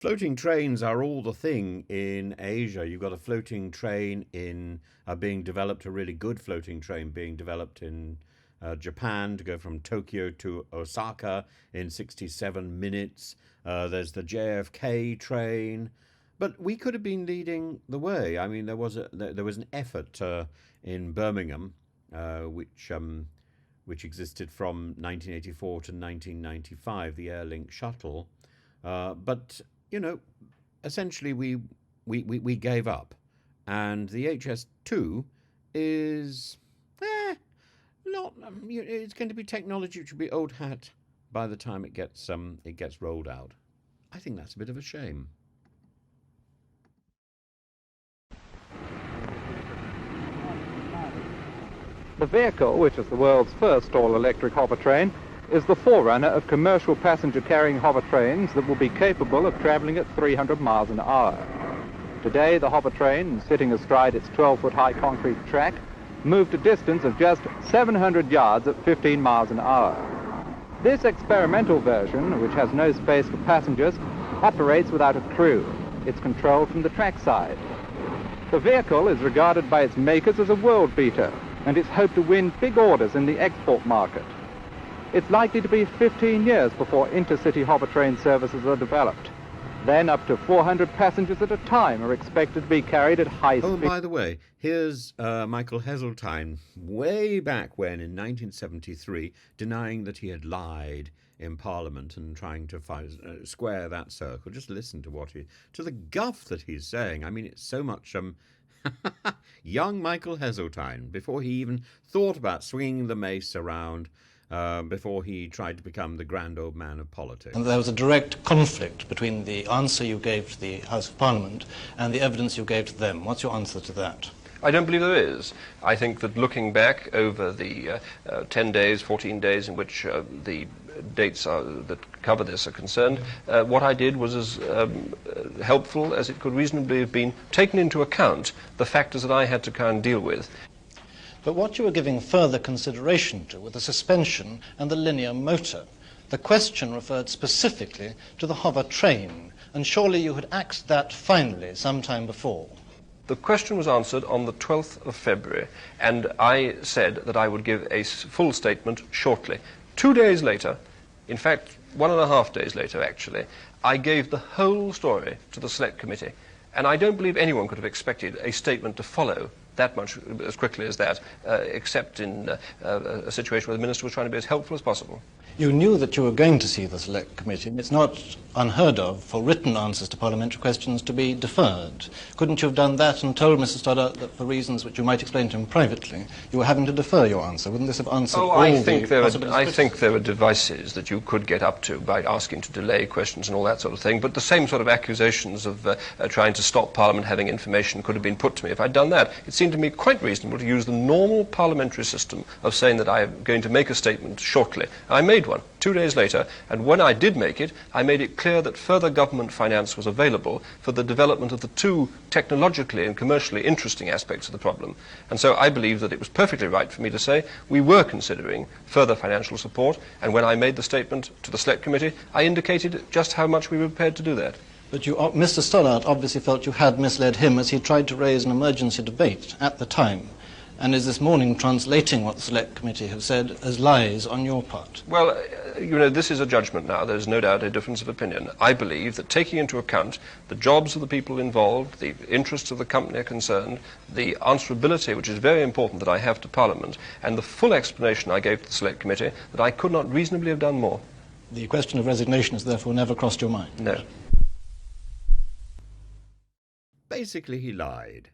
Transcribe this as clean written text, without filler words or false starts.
Floating trains are all the thing in Asia. You've got a floating train being developed, a really good floating train being developed in Japan to go from Tokyo to Osaka in 67 minutes. There's the JFK train. But we could have been leading the way. I mean, there was an effort in Birmingham, which existed from 1984 to 1995, the Airlink shuttle. But essentially we gave up, and the HS2 is not. It's going to be technology which will be old hat by the time it gets rolled out. I think that's a bit of a shame. The vehicle, which is the world's first all-electric hover train, is the forerunner of commercial passenger-carrying hover trains that will be capable of travelling at 300 miles an hour. Today, the hover train, sitting astride its 12-foot-high concrete track, moved a distance of just 700 yards at 15 miles an hour. This experimental version, which has no space for passengers, operates without a crew. It's controlled from the trackside. The vehicle is regarded by its makers as a world beater, and it's hoped to win big orders in the export market. It's likely to be 15 years before intercity hover train services are developed. Then up to 400 passengers at a time are expected to be carried at high speed. Oh, by the way, here's Michael Heseltine way back when in 1973 denying that he had lied in Parliament and trying to square that circle. Just listen to the guff that he's saying. I mean, it's so much young Michael Heseltine, before he even thought about swinging the mace around, before he tried to become the grand old man of politics. And there was a direct conflict between the answer you gave to the House of Parliament and the evidence you gave to them. What's your answer to that? I don't believe there is. I think that looking back over the 10 days, 14 days in which the dates that cover this are concerned, what I did was as helpful as it could reasonably have been, taken into account the factors that I had to kind of deal with. But what you were giving further consideration to were the suspension and the linear motor. The question referred specifically to the hover train, and surely you had axed that finally some time before. The question was answered on the 12th of February, and I said that I would give a full statement shortly. 2 days later, in fact 1.5 days later actually, I gave the whole story to the Select Committee, and I don't believe anyone could have expected a statement to follow that much as quickly as that, except in a situation where the Minister was trying to be as helpful as possible. You knew that you were going to see the Select Committee. It's not unheard of for written answers to parliamentary questions to be deferred. Couldn't you have done that and told Mr Stoddart that for reasons which you might explain to him privately, you were having to defer your answer? Wouldn't this have answered all the possibilities? I think there are devices that you could get up to by asking to delay questions and all that sort of thing, but the same sort of accusations of trying to stop Parliament having information could have been put to me if I'd done that. It seemed to me quite reasonable to use the normal parliamentary system of saying that I'm going to make a statement shortly. I made one 2 days later, and when I did make it, I made it clear that further government finance was available for the development of the two technologically and commercially interesting aspects of the problem. And so I believe that it was perfectly right for me to say we were considering further financial support, and when I made the statement to the Select Committee, I indicated just how much we were prepared to do that. But Mr Stoddart obviously felt you had misled him as he tried to raise an emergency debate at the time, and is this morning translating what the Select Committee have said as lies on your part. Well, this is a judgment now. There's no doubt a difference of opinion. I believe that taking into account the jobs of the people involved, the interests of the company are concerned, the answerability, which is very important, that I have to Parliament, and the full explanation I gave to the Select Committee, that I could not reasonably have done more. The question of resignation has therefore never crossed your mind? No. Basically, he lied.